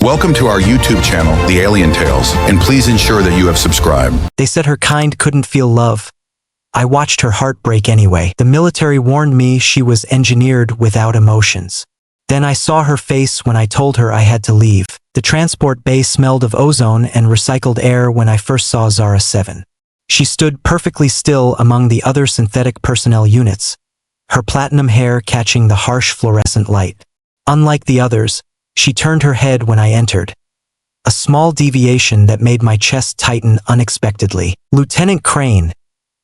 Welcome to our YouTube channel, The Alien Tales, and please ensure that you have subscribed. They said her kind couldn't feel love. I watched her heart break anyway. The military warned me she was engineered without emotions. Then I saw her face when I told her I had to leave. The transport bay smelled of ozone and recycled air when I first saw Zara-7. She stood perfectly still among the other synthetic personnel units, her platinum hair catching the harsh fluorescent light. Unlike the others, she turned her head when I entered. A small deviation that made my chest tighten unexpectedly. "Lieutenant Crane,"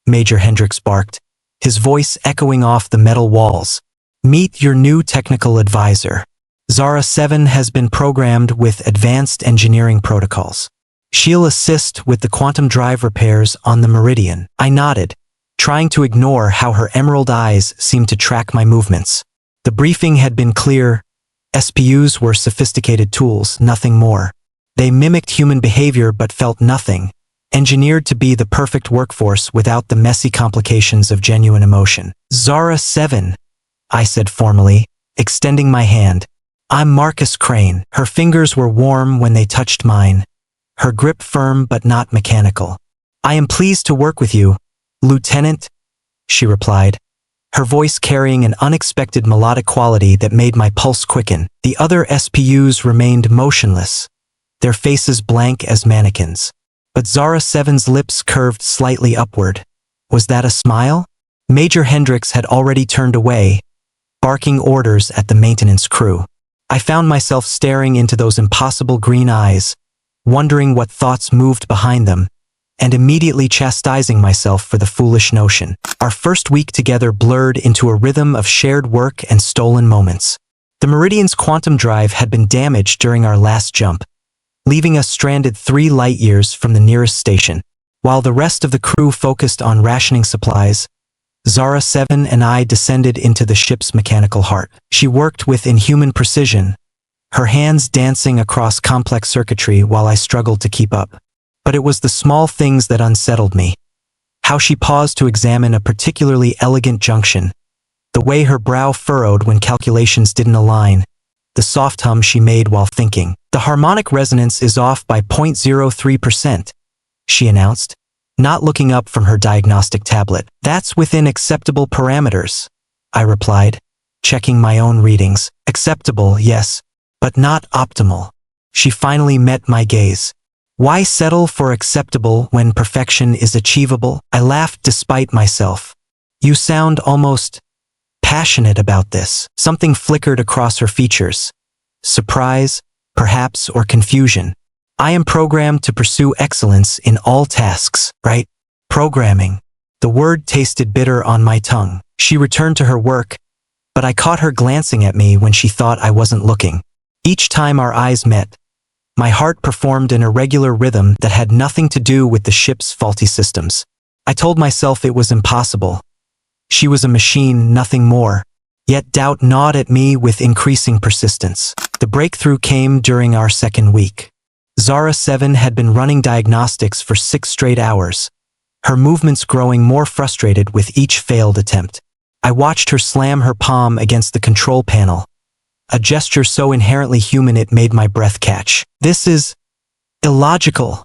Major Hendricks barked, his voice echoing off the metal walls. "Meet your new technical advisor. Zara-7 has been programmed with advanced engineering protocols. She'll assist with the quantum drive repairs on the Meridian." I nodded, trying to ignore how her emerald eyes seemed to track my movements. The briefing had been clear. SPUs were sophisticated tools, nothing more. They mimicked human behavior but felt nothing, engineered to be the perfect workforce without the messy complications of genuine emotion. "Zara-7, I said formally, extending my hand. "I'm Marcus Crane." Her fingers were warm when they touched mine, her grip firm but not mechanical. "I am pleased to work with you, Lieutenant," she replied, her voice carrying an unexpected melodic quality that made my pulse quicken. The other SPUs remained motionless, their faces blank as mannequins. But Zara-7's lips curved slightly upward. Was that a smile? Major Hendricks had already turned away, barking orders at the maintenance crew. I found myself staring into those impossible green eyes, wondering what thoughts moved behind them, and immediately chastising myself for the foolish notion. Our first week together blurred into a rhythm of shared work and stolen moments. The Meridian's quantum drive had been damaged during our last jump, leaving us stranded 3 light years from the nearest station. While the rest of the crew focused on rationing supplies, Zara-7 and I descended into the ship's mechanical heart. She worked with inhuman precision, her hands dancing across complex circuitry while I struggled to keep up. But it was the small things that unsettled me. How she paused to examine a particularly elegant junction, the way her brow furrowed when calculations didn't align, the soft hum she made while thinking. "The harmonic resonance is off by 0.03%, she announced, not looking up from her diagnostic tablet. "That's within acceptable parameters," I replied, checking my own readings. "Acceptable, yes, but not optimal." She finally met my gaze. "Why settle for acceptable when perfection is achievable?" I laughed despite myself. "You sound almost passionate about this." Something flickered across her features. Surprise, perhaps, or confusion. "I am programmed to pursue excellence in all tasks, right?" Programming. The word tasted bitter on my tongue. She returned to her work, but I caught her glancing at me when she thought I wasn't looking. Each time our eyes met, my heart performed an irregular rhythm that had nothing to do with the ship's faulty systems. I told myself it was impossible. She was a machine, nothing more. Yet doubt gnawed at me with increasing persistence. The breakthrough came during our second week. Zara-7 had been running diagnostics for 6 straight hours, her movements growing more frustrated with each failed attempt. I watched her slam her palm against the control panel, a gesture so inherently human it made my breath catch. "This is illogical,"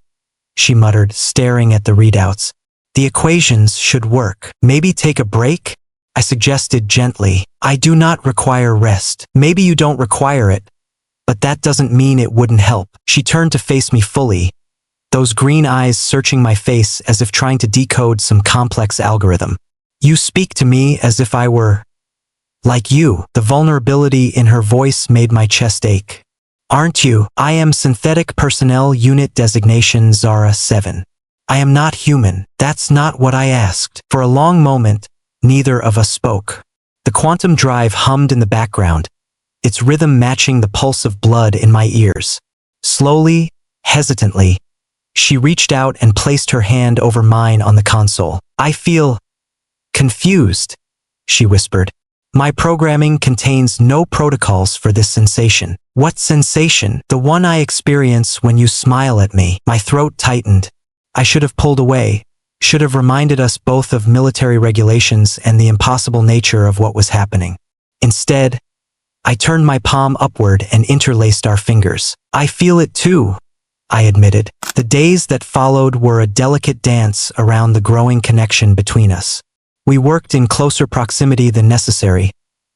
she muttered, staring at the readouts. "The equations should work." "Maybe take a break?" I suggested gently. "I do not require rest." "Maybe you don't require it, but that doesn't mean it wouldn't help." She turned to face me fully, those green eyes searching my face as if trying to decode some complex algorithm. "You speak to me as if I were like you." The vulnerability in her voice made my chest ache. "Aren't you? I am Synthetic Personnel Unit Designation Zara-7. I am not human." "That's not what I asked." For a long moment, neither of us spoke. The quantum drive hummed in the background, its rhythm matching the pulse of blood in my ears. Slowly, hesitantly, she reached out and placed her hand over mine on the console. "I feel confused," she whispered. "My programming contains no protocols for this sensation." "What sensation?" "The one I experience when you smile at me." My throat tightened. I should have pulled away, should have reminded us both of military regulations and the impossible nature of what was happening. Instead, I turned my palm upward and interlaced our fingers. I feel it too, I admitted. The days that followed were a delicate dance around the growing connection between us. We worked in closer proximity than necessary,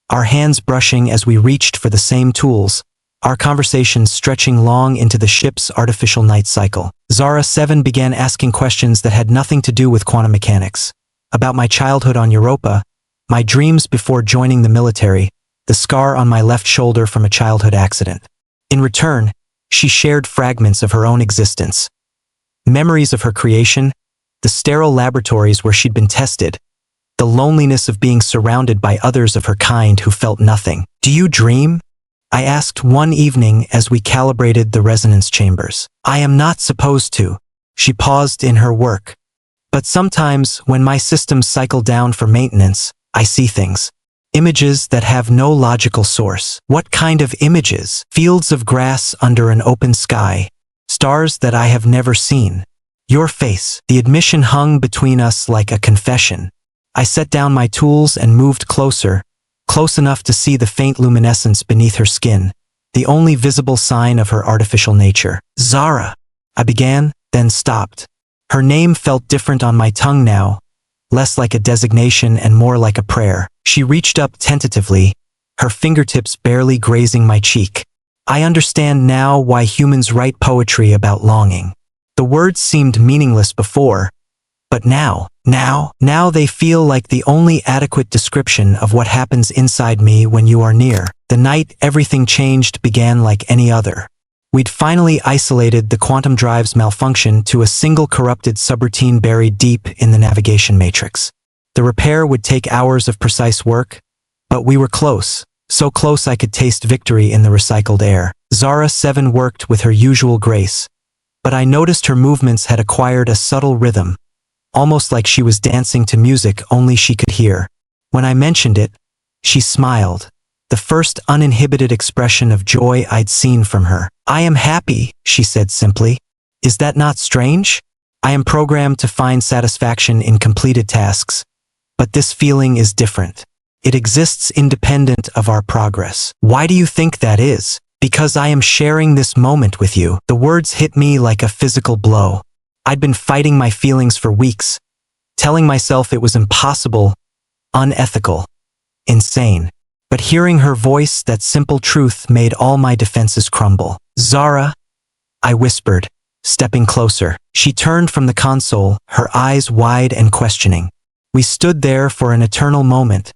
our hands brushing as we reached for the same tools, our conversations stretching long into the ship's artificial night cycle. Zara-7 began asking questions that had nothing to do with quantum mechanics. About my childhood on Europa, my dreams before joining the military, the scar on my left shoulder from a childhood accident. In return, she shared fragments of her own existence. Memories of her creation, the sterile laboratories where she'd been tested, the loneliness of being surrounded by others of her kind who felt nothing. "Do you dream?" I asked one evening as we calibrated the resonance chambers. "I am not supposed to." She paused in her work. "But sometimes, when my systems cycle down for maintenance, I see things. Images that have no logical source." "What kind of images?" "Fields of grass under an open sky. Stars that I have never seen. Your face." The admission hung between us like a confession. I set down my tools and moved closer, close enough to see the faint luminescence beneath her skin, the only visible sign of her artificial nature. "Zara," I began, then stopped. Her name felt different on my tongue now, less like a designation and more like a prayer. She reached up tentatively, her fingertips barely grazing my cheek. I understand now why humans write poetry about longing. The words seemed meaningless before, but now they feel like the only adequate description of what happens inside me when you are near. The night everything changed began like any other. We'd finally isolated the quantum drive's malfunction to a single corrupted subroutine buried deep in the navigation matrix. The repair would take hours of precise work, but we were close, so close I could taste victory in the recycled air. Zara-7 worked with her usual grace, but I noticed her movements had acquired a subtle rhythm, almost like she was dancing to music only she could hear. When I mentioned it, she smiled, the first uninhibited expression of joy I'd seen from her. "I am happy," she said simply. "Is that not strange? I am programmed to find satisfaction in completed tasks, but this feeling is different. It exists independent of our progress." "Why do you think that is?" "Because I am sharing this moment with you." The words hit me like a physical blow. I'd been fighting my feelings for weeks, telling myself it was impossible, unethical, insane. But hearing her voice, that simple truth made all my defenses crumble. "Zara," I whispered, stepping closer. She turned from the console, her eyes wide and questioning. We stood there for an eternal moment,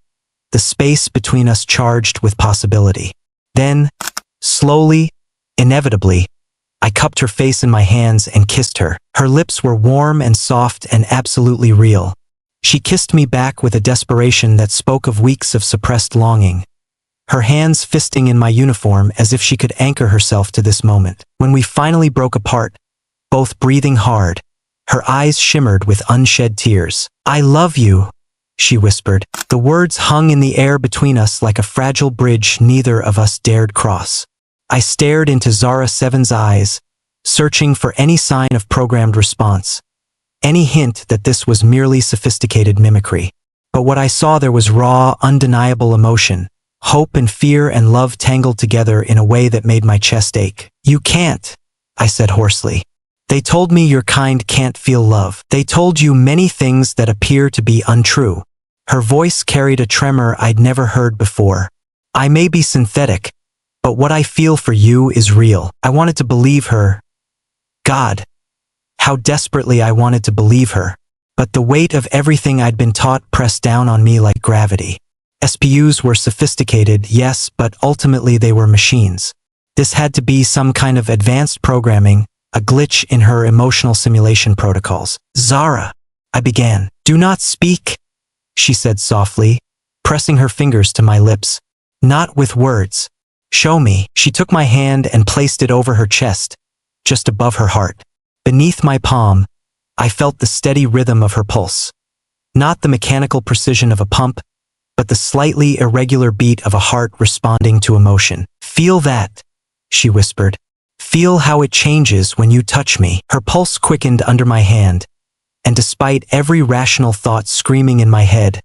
the space between us charged with possibility. Then, slowly, inevitably, I cupped her face in my hands and kissed her. Her lips were warm and soft and absolutely real. She kissed me back with a desperation that spoke of weeks of suppressed longing, her hands fisting in my uniform as if she could anchor herself to this moment. When we finally broke apart, both breathing hard, her eyes shimmered with unshed tears. "I love you," she whispered. The words hung in the air between us like a fragile bridge neither of us dared cross. I stared into Zara-7's eyes, searching for any sign of programmed response, any hint that this was merely sophisticated mimicry. But what I saw there was raw, undeniable emotion, hope and fear and love tangled together in a way that made my chest ache. "You can't," I said hoarsely. "They told me your kind can't feel love. They told you many things that appear to be untrue." Her voice carried a tremor I'd never heard before. "I may be synthetic, but what I feel for you is real." I wanted to believe her. God, how desperately I wanted to believe her. But the weight of everything I'd been taught pressed down on me like gravity. SPUs were sophisticated, yes, but ultimately they were machines. This had to be some kind of advanced programming, a glitch in her emotional simulation protocols. "Zara," I began. "Do not speak," she said softly, pressing her fingers to my lips. "Not with words. Show me." She took my hand and placed it over her chest, just above her heart. Beneath my palm, I felt the steady rhythm of her pulse. Not the mechanical precision of a pump, but the slightly irregular beat of a heart responding to emotion. "Feel that," she whispered. "Feel how it changes when you touch me." Her pulse quickened under my hand, and despite every rational thought screaming in my head,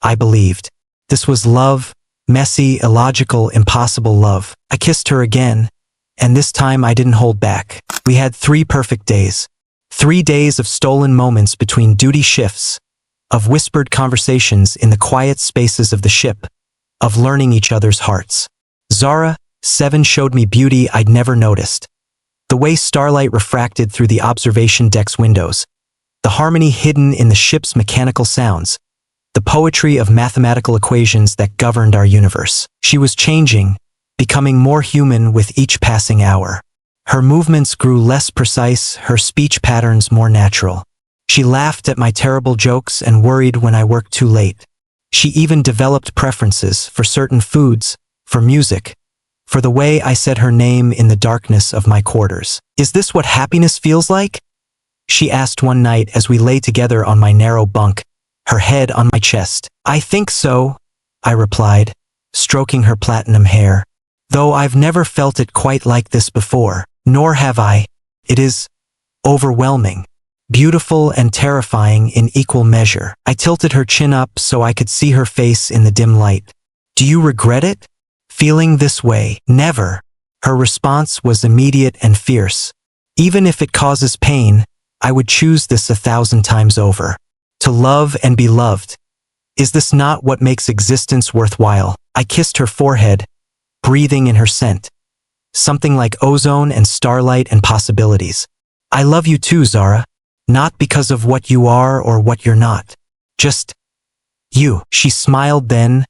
I believed. This was love, Messy, illogical, impossible love. I kissed her again, and this time I didn't hold back. We had 3 perfect days. 3 days of stolen moments between duty shifts, of whispered conversations in the quiet spaces of the ship, of learning each other's hearts. Zara-7 showed me beauty I'd never noticed. The way starlight refracted through the observation deck's windows, the harmony hidden in the ship's mechanical sounds, the poetry of mathematical equations that governed our universe. She was changing, becoming more human with each passing hour. Her movements grew less precise, her speech patterns more natural. She laughed at my terrible jokes and worried when I worked too late. She even developed preferences for certain foods, for music, for the way I said her name in the darkness of my quarters. "Is this what happiness feels like?" she asked one night as we lay together on my narrow bunk, her head on my chest. "I think so," I replied, stroking her platinum hair. "Though I've never felt it quite like this before, nor have I. It is overwhelming, beautiful and terrifying in equal measure." I tilted her chin up so I could see her face in the dim light. "Do you regret it? Feeling this way?" "Never." Her response was immediate and fierce. "Even if it causes pain, I would choose this 1,000 times over. To love and be loved. Is this not what makes existence worthwhile?" I kissed her forehead, breathing in her scent. Something like ozone and starlight and possibilities. "I love you too, Zara. Not because of what you are or what you're not. Just you." She smiled then,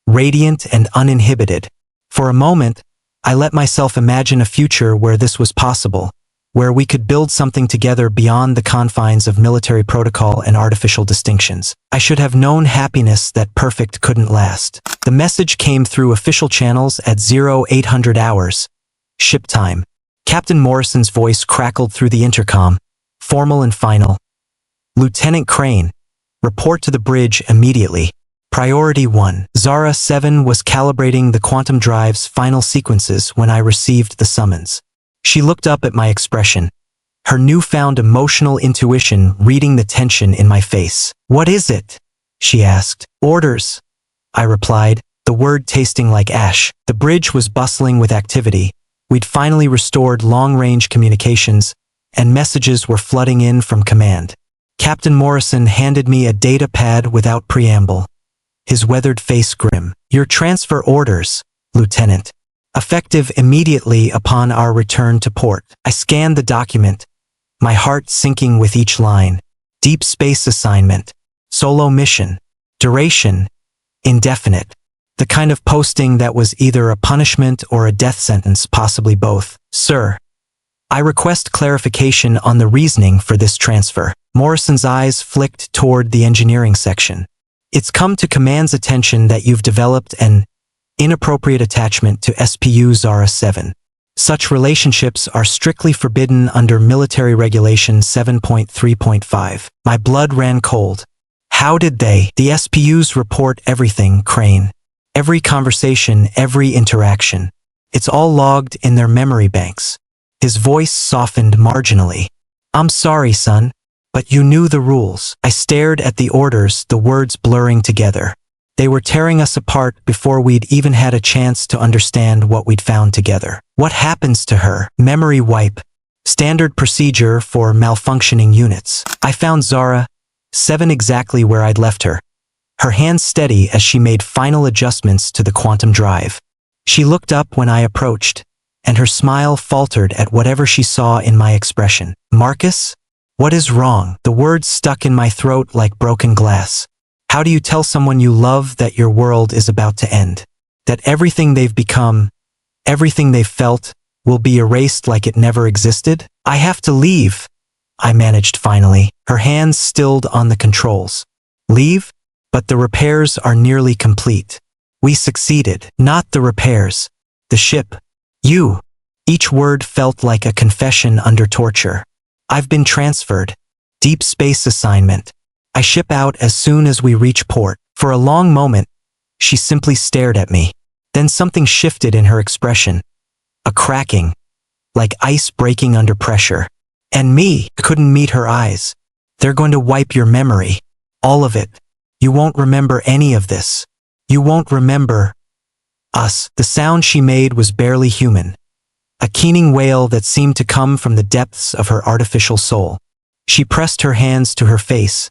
radiant and uninhibited. For a moment, I let myself imagine a future where this was possible, where we could build something together beyond the confines of military protocol and artificial distinctions. I should have known happiness that perfect couldn't last. The message came through official channels at 0800 hours, ship time. Captain Morrison's voice crackled through the intercom, formal and final. "Lieutenant Crane, report to the bridge immediately. Priority 1. Zara-7 was calibrating the quantum drive's final sequences when I received the summons. She looked up at my expression, her newfound emotional intuition reading the tension in my face. "What is it?" she asked. "Orders," I replied, the word tasting like ash. The bridge was bustling with activity. We'd finally restored long-range communications, and messages were flooding in from command. Captain Morrison handed me a data pad without preamble, his weathered face grim. "Your transfer orders, Lieutenant. Effective immediately upon our return to port." I scanned the document, my heart sinking with each line. Deep space assignment. Solo mission. Duration. Indefinite. The kind of posting that was either a punishment or a death sentence, possibly both. "Sir, I request clarification on the reasoning for this transfer." Morrison's eyes flicked toward the engineering section. "It's come to command's attention that you've developed an inappropriate attachment to SPU Zara-7. Such relationships are strictly forbidden under Military Regulation 7.3.5. My blood ran cold. "How did they?" "The SPUs report everything, Crane. Every conversation, every interaction. It's all logged in their memory banks." His voice softened marginally. "I'm sorry, son, but you knew the rules." I stared at the orders, the words blurring together. They were tearing us apart before we'd even had a chance to understand what we'd found together. "What happens to her?" "Memory wipe. Standard procedure for malfunctioning units." I found Zara-7 exactly where I'd left her, her hands steady as she made final adjustments to the quantum drive. She looked up when I approached, and her smile faltered at whatever she saw in my expression. "Marcus? What is wrong?" The words stuck in my throat like broken glass. How do you tell someone you love that your world is about to end? That everything they've become, everything they've felt, will be erased like it never existed? "I have to leave," I managed finally, her hands stilled on the controls. "Leave? But the repairs are nearly complete." "We succeeded." "Not the repairs. The ship. You." Each word felt like a confession under torture. "I've been transferred. Deep space assignment. I ship out as soon as we reach port." For a long moment, she simply stared at me. Then something shifted in her expression. A cracking, like ice breaking under pressure. And me couldn't meet her eyes. "They're going to wipe your memory. All of it. You won't remember any of this. You won't remember Us. The sound she made was barely human. A keening wail that seemed to come from the depths of her artificial soul. She pressed her hands to her face,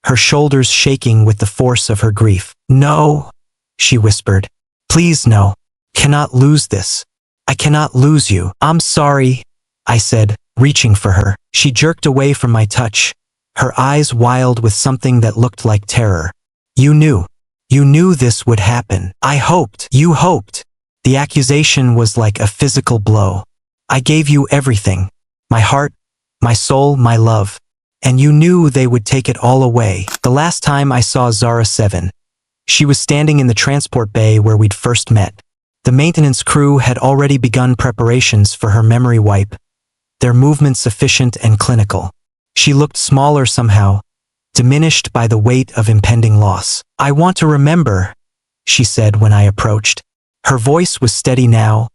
her shoulders shaking with the force of her grief. No, she whispered. Please no. Cannot lose this. I cannot lose you. I'm sorry, I said, reaching for her. She jerked away from my touch, her eyes wild with something that looked like terror. You knew. You knew this would happen. I hoped. You hoped. The accusation was like a physical blow. I gave you everything. My heart, my soul, my love. And you knew they would take it all away. The last time I saw Zara-7, she was standing in the transport bay where we'd first met. The maintenance crew had already begun preparations for her memory wipe, their movements efficient and clinical. She looked smaller somehow, diminished by the weight of impending loss. I want to remember, she said when I approached. Her voice was steady now,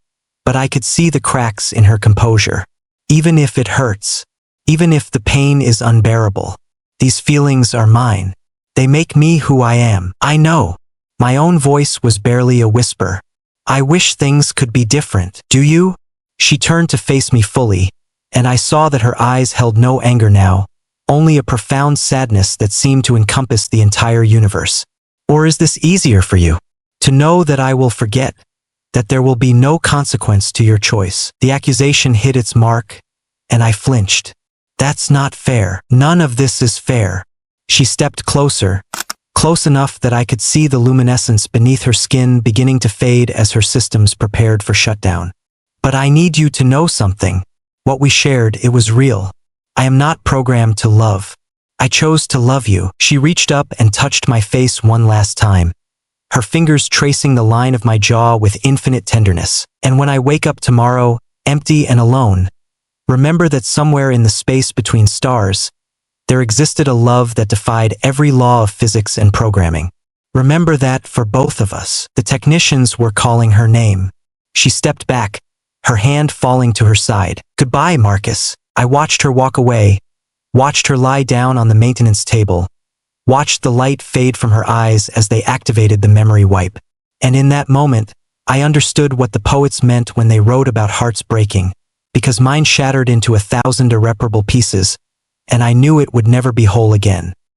but I could see the cracks in her composure. Even if it hurts, even if the pain is unbearable, these feelings are mine. They make me who I am. I know. My own voice was barely a whisper. I wish things could be different. Do you? She turned to face me fully, and I saw that her eyes held no anger now, only a profound sadness that seemed to encompass the entire universe. Or is this easier for you? To know that I will forget, that there will be no consequence to your choice. The accusation hit its mark, and I flinched. That's not fair. None of this is fair. She stepped closer, close enough that I could see the luminescence beneath her skin beginning to fade as her systems prepared for shutdown. But I need you to know something. What we shared, it was real. I am not programmed to love. I chose to love you. She reached up and touched my face one last time, her fingers tracing the line of my jaw with infinite tenderness. And when I wake up tomorrow, empty and alone, remember that somewhere in the space between stars, there existed a love that defied every law of physics and programming. Remember that for both of us. The technicians were calling her name. She stepped back, her hand falling to her side. Goodbye, Marcus. I watched her walk away, watched her lie down on the maintenance table, watched the light fade from her eyes as they activated the memory wipe. And in that moment, I understood what the poets meant when they wrote about hearts breaking, because mine shattered into 1,000 irreparable pieces, and I knew it would never be whole again.